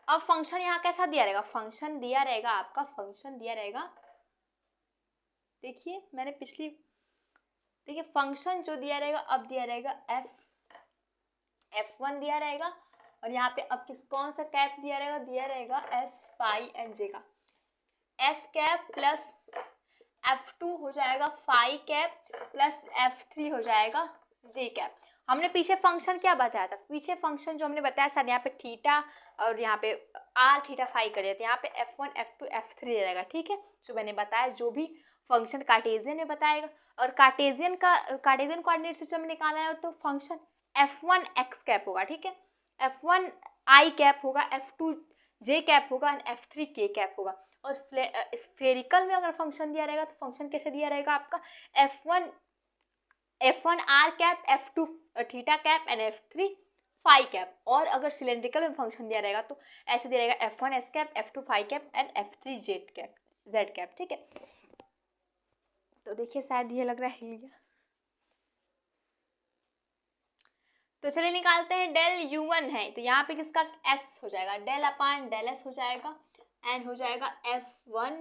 अब फंक्शन यहाँ कैसा दिया रहेगा, फंक्शन दिया रहेगा आपका, फंक्शन दिया रहेगा, देखिए मैंने देखिए फंक्शन जो दिया रहेगा, अब दिया रहेगा F1 दिया रहेगा और यहाँ पे अब कौन सा कैप दिया रहेगा S फाई एंड जे का, S कैप प्लस F2 हो जाएगा फाई कैप प्लस F3 हो जाएगा जे कैप। हमने पीछे फंक्शन क्या बताया था, पीछे फंक्शन जो हमने बताया सर, यहाँ पे थीटा और यहाँ पे आर थीटा फाई कर दिया था, यहाँ पे F1 F2 F3 रहेगा। ठीक है, जो मैंने बताया, जो भी फंक्शन कार्टेशियन में बताएगा, और कार्टेशियन कोऑर्डिनेट सिस्टम में निकालना है तो फंक्शन F1 x कैप होगा। ठीक है, F1 I कैप होगा, F2 J कैप होगा एंड F3 K कैप होगा। और स्फेरिकल में अगर फंक्शन दिया रहेगा तो फंक्शन कैसे दिया रहेगा आपका, F1 R cap, F2 theta cap and F3 phi cap. और अगर सिलेंड्रिकल में फंक्शन दिया रहेगा तो ऐसे दिया रहेगा F1 S cap, F2 phi cap and F3 Z cap. ठीक है, तो देखिए शायद ये लग रहा है हिल गया, तो चलिए निकालते हैं। डेल U1 है तो यहाँ पे किसका S हो जाएगा, डेल अपान डेल S हो जाएगा एंड हो जाएगा F1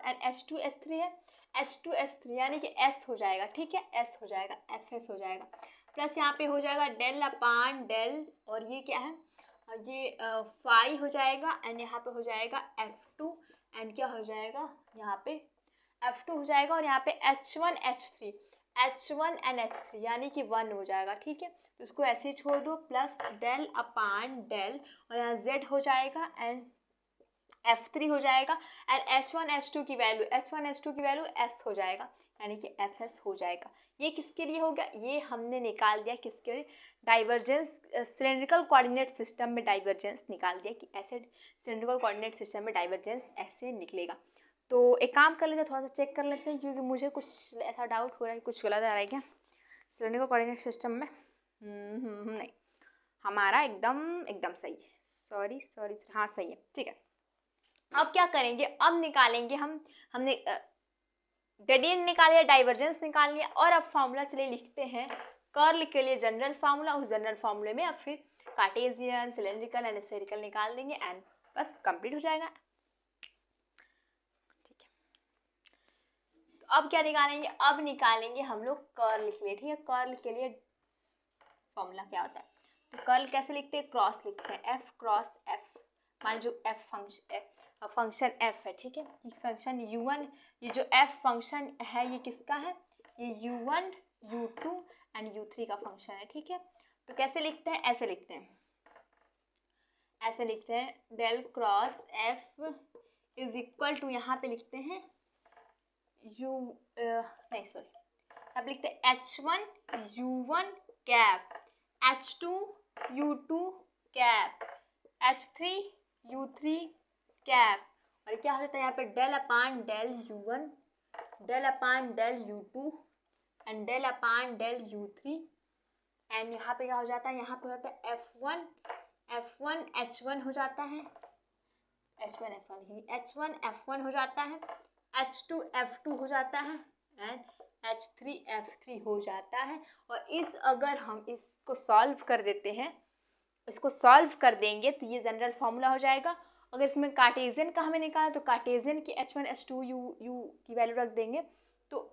एंड H2 S3 है, H2 S3 यानी कि S हो जाएगा। ठीक है, S हो जाएगा, FS हो जाएगा प्लस यहाँ पे हो जाएगा डेल अपान डेल और ये क्या है, ये फाई हो जाएगा एंड यहाँ पे हो जाएगा F2 एंड क्या हो जाएगा, यहाँ पे F2 हो जाएगा और यहाँ पे H1 एंड H3 यानी कि 1 हो जाएगा। ठीक है, तो इसको ऐसे ही छोड़ दो, प्लस डेल अपान डेल और यहाँ Z हो जाएगा एंड F3 हो जाएगा एंड H1 H2 की वैल्यू S हो जाएगा यानी कि FS हो जाएगा। ये किसके लिए हो गया, ये हमने निकाल दिया किसके लिए, डाइवर्जेंस सिलेंड्रिकल कोऑर्डिनेट सिस्टम में डाइवर्जेंस निकाल दिया कि ऐसे सिलेंड्रिकल कोऑर्डिनेट सिस्टम में डाइवर्जेंस ऐसे निकलेगा। तो एक काम कर लेते हैं, थोड़ा सा चेक कर लेते हैं, क्योंकि मुझे कुछ ऐसा डाउट हो रहा है कुछ गलत आ रहा है क्या सिलेंडर कोऑर्डिनेट सिस्टम में। नहीं, हमारा एकदम एकदम सही है। सॉरी, हाँ सही है, ठीक है। अब क्या करेंगे, अब निकालेंगे हमने ग्रेडियंट निकाल लिया, डाइवर्जेंस निकाल लिया, और अब फार्मूला चलिए लिखते हैं कर्ल के लिए जनरल फार्मूला। उस जनरल फार्मूले में अब फिर कार्टेशियन, सिलेंड्रिकल एंड स्फेरिकल निकाल देंगे एंड बस कंप्लीट हो जाएगा। ठीक है, तो अब क्या निकालेंगे, अब निकालेंगे हम लोग कर्ल के लिए। ठीक है, कर्ल के लिए फॉर्मूला क्या होता है, तो कर्ल कैसे लिखते हैं, क्रॉस लिखते हैं, एफ क्रॉस एफ। मान जो एफ फंक्शन एफ है, ठीक है, ये फंक्शन u1, ये जो एफ फंक्शन है ये किसका है, ये u1 u2 एंड u3 का फंक्शन है। ठीक है, तो कैसे लिखते हैं, ऐसे लिखते हैं, del cross f is equal to, यहाँ पे लिखते हैं यहाँ पे लिखते हैं h1 u1 cap, h2 u2 cap, h3 u3 cap, और क्या हो जाता है यहाँ पे del upon del u1, del upon del u2 and del upon del u3 and यहाँ पे क्या हो जाता है, यहाँ पे होता है f1 h1 हो जाता है, h1 f1 हो जाता है, h2 f2 हो जाता है एंड h3 f3 हो जाता है। और अगर हम इसको सॉल्व कर देते हैं, इसको सॉल्व कर देंगे तो ये जनरल फार्मूला हो जाएगा। अगर इसमें कार्टेशियन का हमें निकाला तो कार्टेशियन की h1 h2 u की वैल्यू रख देंगे तो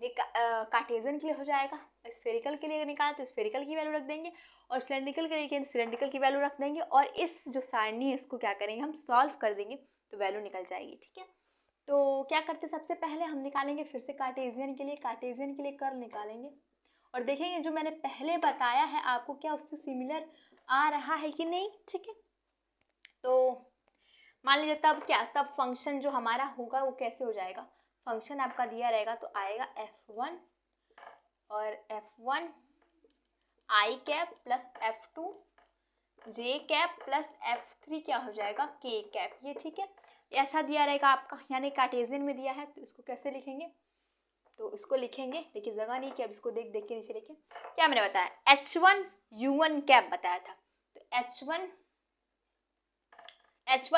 ये कार्टेशियन के लिए हो जाएगा। स्फेरिकल के लिए निकाला तो स्फेरिकल की वैल्यू रख देंगे, और सिलेंड्रिकल के लिए सिलेंड्रिकल की वैल्यू रख देंगे, और इस जो सारणी है इसको क्या करेंगे, हम सॉल्व कर देंगे तो वैल्यू निकल जाएगी। ठीक है, तो क्या करते हैं, सबसे पहले हम निकालेंगे फिर से कार्टेशियन के लिए कर्ल निकालेंगे, और देखेंगे जो मैंने पहले बताया है आपको क्या उससे सिमिलर आ रहा है कि नहीं। ठीक है, तो मान लीजिए तब फंक्शन जो हमारा होगा वो कैसे हो जाएगा, फंक्शन आपका दिया रहेगा तो आएगा f1 और f1 i cap plus f2 j cap plus f3 क्या हो जाएगा k कैप, ये ठीक है, ऐसा दिया रहेगा आपका, यानी कार्टेशियन में दिया है। तो इसको कैसे लिखेंगे, तो इसको लिखेंगे, देखिए जगह नहीं कि अब इसको देख के नीचे लिखे, क्या मैंने बताया h1 u1 कैप बताया था, तो h1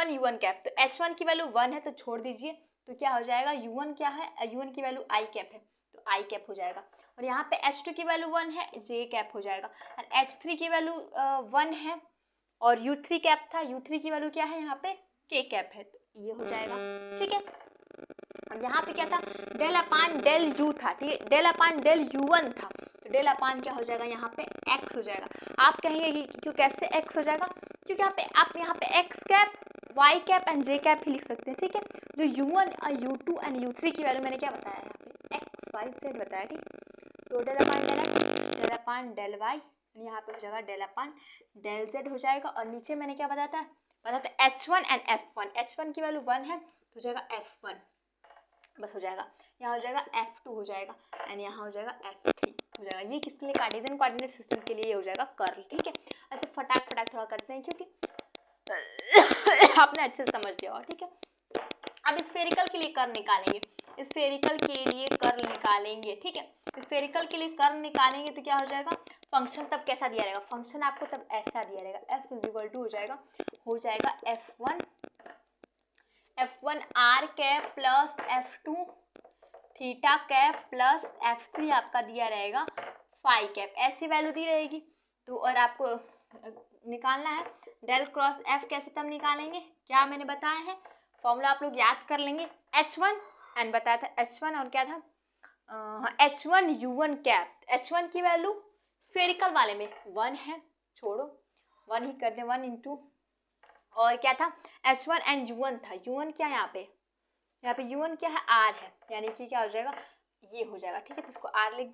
u1 कैप, तो h1 की वैल्यू 1 है तो छोड़ दीजिए, तो क्या हो जाएगा u1 क्या है, u1 की वैल्यू i कैप है तो i कैप हो जाएगा, और यहाँ पे h2 की वैल्यू 1 है j कैप हो जाएगा, और h3 की वैल्यू 1 है और u3 कैप था, u3 की वैल्यू क्या है यहाँ पे k कैप है, तो ये हो जाएगा। ठीक है, अब यहाँ पे क्या था, डेल अपान डेल u था, ठीक है, डेल अपान डेल u1 था, तो डेल अपान क्या हो जाएगा यहाँ पे x हो जाएगा। आप कहेंगे कि क्यों कैसे x हो जाएगा, क्योंकि आप यहाँ पे x cap y cap and j cap ही लिख सकते हैं। ठीक है, जो u1 और u2 एंड u3 की वैल्यू मैंने क्या बताया यहाँ पे x y z बताया, ठीक, तो del upon del x, del upon del y, यहाँ पे हो जाएगा डेल अपान डेल z हो जाएगा, और नीचे मैंने क्या बताया था h1 एंड f1, h1 की वैल्यू 1 है तो हो जाएगा f1 बस हो जाएगा, यहाँ हो जाएगा f2 हो जाएगा एंड यहाँ हो जाएगा f3 हो जाएगा। ये किसके लिए, कार्टेशियन कोऑर्डिनेट सिस्टम के लिए हो जाएगा कर्ल। ठीक है, ऐसे फटाक थोड़ा करते हैं क्योंकि आपने अच्छे से समझ लिया और। ठीक है, अब स्फेरिकल के लिए कर्ल निकालेंगे, स्फेरिकल के लिए कर्ल निकालेंगे। ठीक है, स्फेरिकल के लिए कर्ल निकालेंगे तो क्या हो जाएगा, फंक्शन तब कैसा दिया रहेगा, फंक्शन आपको तब ऐसा दिया रहेगा, f इज इक्वल टू हो जाएगा f1 r cap plus f2 theta cap plus f3 आपका दिया रहेगा फाई कैप, ऐसी वैल्यू दी रहेगी। तो और आपको निकालना है डेल क्रॉस f, कैसे तब निकालेंगे, क्या मैंने बताया है फॉर्मूला आप लोग याद कर लेंगे, h1 एंड बताया था h1 और क्या था h1 u1 कैप, h1 की वैल्यू स्फेरिकल वाले में 1 है, छोड़ो 1 ही कर दे, 1 इंटू और क्या था h1 एंड u1 था, u1 क्या यहाँ पे u1 क्या है r है, यानी कि क्या हो जाएगा ये हो जाएगा। ठीक है, तो इसको r लिख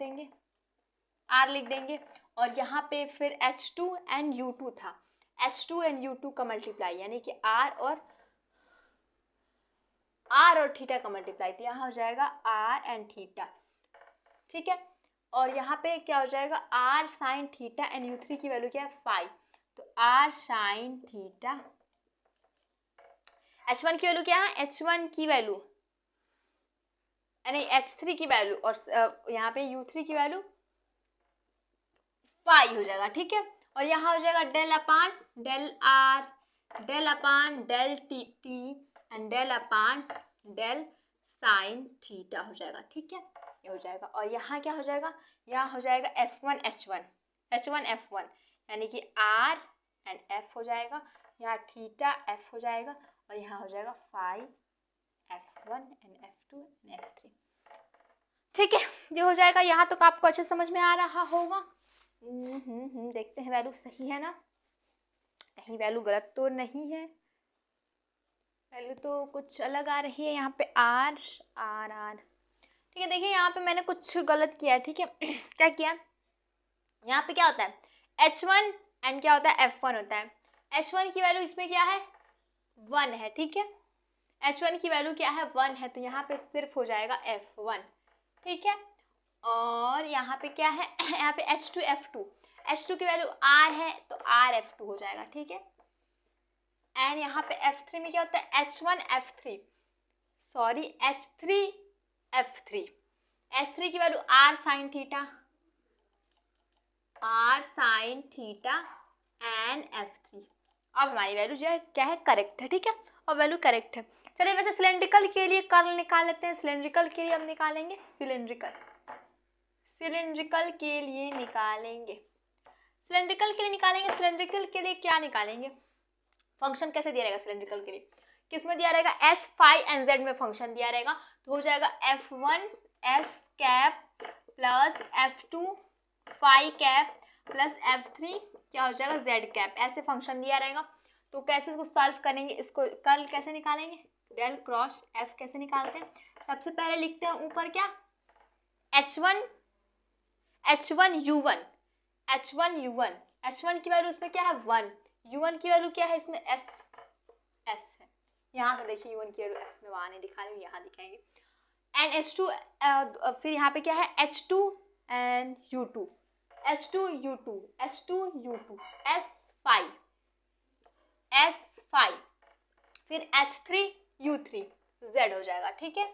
देंगे और यहाँ पे फिर h2 एंड u2 था, h2 एंड u2 का मल्टीप्लाई यानी कि r और थीटा का मल्टीप्लाई, तो यहाँ हो जाएगा r एंड थीटा। ठीक है, और यहाँ पे क्या हो जाएगा r sine theta and u3 की वैल्यू क्या है 5, तो r साइन थीटा, h1 की वैल्यू क्या है, h1 की वैल्यू यानी H3 की वैल्यू और यहाँ पे U3 की वैल्यू फाई हो जाएगा, ठीक है। और यहाँ हो जाएगा del upon del r, del upon del t and del upon del sine theta हो जाएगा, ठीक है। ये हो जाएगा और यहाँ क्या हो जाएगा, यहाँ हो जाएगा F1 H1 F1 यानी कि R एंड F हो जाएगा, यहाँ थीटा F हो जाएगा और यहाँ हो जाएगा phi F1 and F2 and F3, ठीक है। ये हो जाएगा। यहाँ तो आपको अच्छे समझ में आ रहा होगा। देखते हैं वैल्यू सही है ना, कहीं वैल्यू गलत तो नहीं है, वैल्यू तो कुछ अलग आ रही है यहाँ पे आर आर आर, ठीक है। देखिए यहाँ पे मैंने कुछ गलत किया है, ठीक है। क्या किया, यहाँ पे क्या होता है H1 एंड क्या होता है F1 होता है। H1 की वैल्यू इसमें क्या है 1 है, ठीक है। H1 की वैल्यू क्या है 1 है, तो यहाँ पे सिर्फ हो जाएगा F1, ठीक है। और यहाँ पे क्या है यहाँ पे H2 F2 की वैल्यू R है तो R F2 हो जाएगा, ठीक है। एंड यहाँ पे F3 में क्या होता है H1 F3 sorry H3 F3 H3 की value R sine theta and F3। अब हमारी वैल्यू जो है क्या है करेक्ट है, ठीक है। और वैल्यू करेक्ट है। चलिए वैसे सिलेंड्रिकल के लिए कर्ल निकाल लेते हैं। सिलेंड्रिकल के लिए हम निकालेंगे सिलेंड्रिकल के लिए निकालेंगे सिलेंड्रिकल के लिए क्या निकालेंगे, फंक्शन कैसे दिया रहेगा सिलेंड्रिकल के लिए, किस में दिया रहेगा S फाई एंड Z में फंक्शन दिया रहेगा, तो हो जाएगा F1 S cap plus F2 phi cap plus F3 क्या हो जाएगा Z कैप, ऐसे फंक्शन दिया रहेगा। तो कैसे इसको सॉल्व करेंगे, इसको कर्ल कैसे निकालेंगे, डेल क्रॉस F कैसे निकालते हैं। सबसे पहले लिखते हैं ऊपर क्या H1 की वैल्यू इसमें क्या है 1, U1 की वैल्यू क्या है इसमें S है। यहाँ से देखिए U1 की वैल्यू S में वहाँ नहीं दिखा रही, यहाँ दिखाएंगे। एंड H2 फिर यहाँ पे क्या है H2 एंड U2 S5 फिर H3U3 Z हो जाएगा, ठीक है।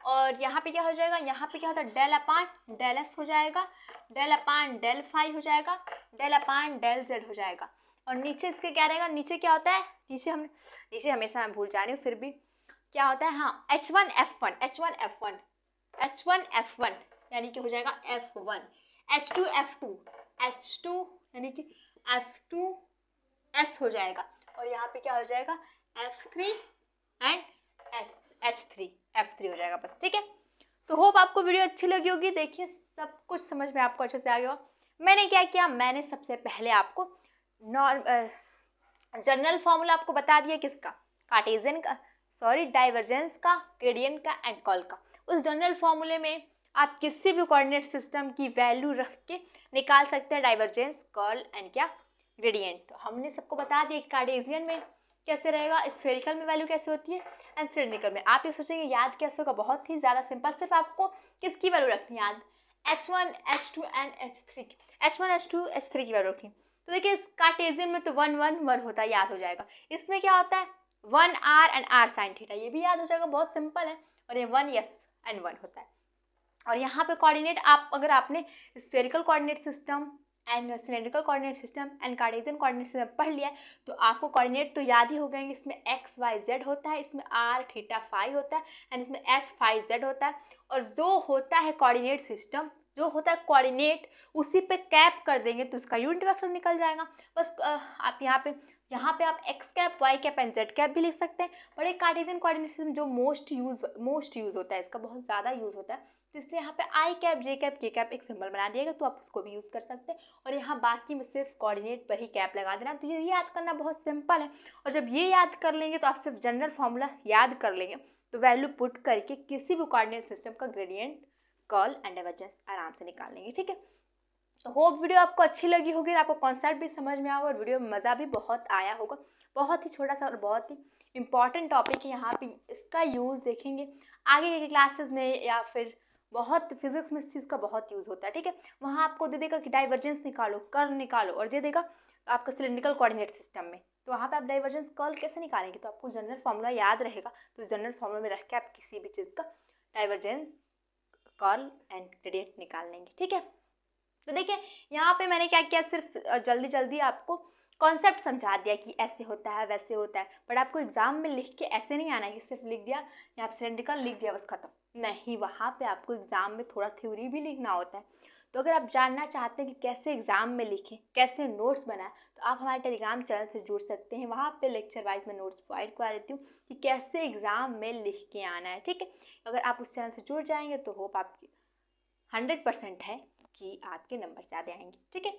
और यहाँ पे क्या हो जाएगा, यहाँ पे क्या होता है डेल अपान डेल S हो जाएगा, डेल अपान डेल फाई हो जाएगा, डेल अपान डेल Z हो जाएगा। और नीचे इसके क्या रहेगा, नीचे क्या होता है, नीचे हमेशा मैं भूल जा रही हूँ, फिर भी क्या होता है हाँ H1 F1 यानी कि हो जाएगा F1, H2 यानी कि F2 S हो जाएगा। और यहाँ पे क्या हो जाएगा F3 एंड H3 F3 हो जाएगा बस, ठीक है। तो होप आपको वीडियो अच्छी लगी होगी। देखिए सब कुछ समझ में आपको अच्छे से आ गया हो। मैंने क्या किया, मैंने सबसे पहले आपको जनरल फॉर्मूला आपको बता दिया किसका, कार्टेशियन का डाइवर्जेंस का, ग्रेडियंट का एंड कर्ल का। उस जनरल फॉर्मूले में आप किसी भी कोऑर्डिनेट सिस्टम की वैल्यू रख के निकाल सकते हैं डाइवर्जेंस, कर्ल एंड क्या ग्रेडियंट। तो हमने सबको बता दिया कि कार्टेशियन में कैसे रहेगा, स्फेरिकल में वैल्यू कैसे होती है एंड सिलिंड्रिकल में। आप ये सोचेंगे याद कैसे होगा, बहुत ही ज़्यादा सिंपल, सिर्फ आपको किसकी वैल्यू रखनी है याद, H1 H2 एंड H3 की वैल्यू रखनी। तो देखिए कार्टेशियन में तो 1 1 1 होता है, याद हो जाएगा। इसमें क्या होता है 1 R and R sign theta, ये भी याद हो जाएगा, बहुत सिंपल है। और ये 1 S एंड 1 होता है। और यहाँ पे कोऑर्डिनेट आप अगर आपने spherical coordinate system and cylindrical coordinate system and Cartesian coordinate system पढ़ लिया है तो आपको कोऑर्डिनेट तो याद ही हो गए। इसमें x y z होता है, इसमें r थीटा फाई होता है एंड इसमें s फाई z होता है। और जो होता है कोऑर्डिनेट सिस्टम, जो होता है कोऑर्डिनेट, उसी पे कैप कर देंगे तो उसका यूनिट वेक्टर निकल जाएगा। बस आप यहाँ पे आप x cap y cap and z cap भी लिख सकते हैं। बट एक कार्टेशियन कोऑर्डिनेट सिस्टम जो मोस्ट यूज होता है, इसका बहुत ज़्यादा यूज़ होता है, तो इसलिए यहाँ पे आई कैप जे कैप के कैप एक सिंबल बना दिएगा तो आप उसको भी यूज़ कर सकते हैं। और यहाँ बाकी में सिर्फ कोऑर्डिनेट पर ही कैप लगा देना। तो ये याद करना बहुत सिंपल है। और जब ये याद कर लेंगे तो आप सिर्फ जनरल फार्मूला याद कर लेंगे तो वैल्यू पुट करके किसी भी कोऑर्डिनेट सिस्टम का ग्रेडियंट, कर्ल एंड डाइवर्जेंस आराम से निकाल लेंगे, ठीक है। तो होप वीडियो आपको अच्छी लगी होगी, आपको कॉन्सेप्ट भी समझ में आएगा और वीडियो में मज़ा भी बहुत आया होगा। बहुत ही छोटा सा और बहुत ही इंपॉर्टेंट टॉपिक है, यहाँ पे इसका यूज़ देखेंगे आगे के क्लासेस में, या फिर बहुत फिजिक्स में इस चीज़ का बहुत यूज़ होता है, ठीक है। वहाँ आपको दे देगा कि डाइवर्जेंस निकालो, कर्ल निकालो, और दे देगा आपका सिलिंड्रिकल कोऑर्डिनेट सिस्टम में, तो वहाँ पे आप डाइवर्जेंस कर्ल कैसे निकालेंगे, तो आपको जनरल फार्मूला याद रहेगा। तो जनरल फार्मूला में रख के आप किसी भी चीज़ का डाइवर्जेंस कर्ल एंड ग्रेडियंट निकाल लेंगे। ठीक है, तो देखिए यहाँ पे मैंने क्या किया, सिर्फ जल्दी जल्दी आपको कॉन्सेप्ट समझा दिया कि ऐसे होता है वैसे होता है, बट आपको एग्जाम में लिख के ऐसे नहीं आना है कि सिर्फ लिख दिया यहाँ पे सिलेंड्रिकल लिख दिया बस खत्म, नहीं, वहाँ पे आपको एग्जाम में थोड़ा थ्योरी भी लिखना होता है। तो अगर आप जानना चाहते हैं कि कैसे एग्जाम में लिखें, कैसे नोट्स बनाएं, तो आप हमारे टेलीग्राम चैनल से जुड़ सकते हैं। वहाँ पे लेक्चर वाइज मैं नोट्स प्रोवाइड करा देती हूँ कि कैसे एग्जाम में लिख के आना है। ठीक है, अगर आप उस चैनल से जुड़ जाएंगे तो होप आपकी 100% है कि आपके नंबर ज़्यादा आएंगे। ठीक है,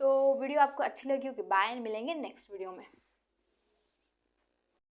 तो वीडियो आपको अच्छी लगी होगी, बाय, मिलेंगे नेक्स्ट वीडियो में।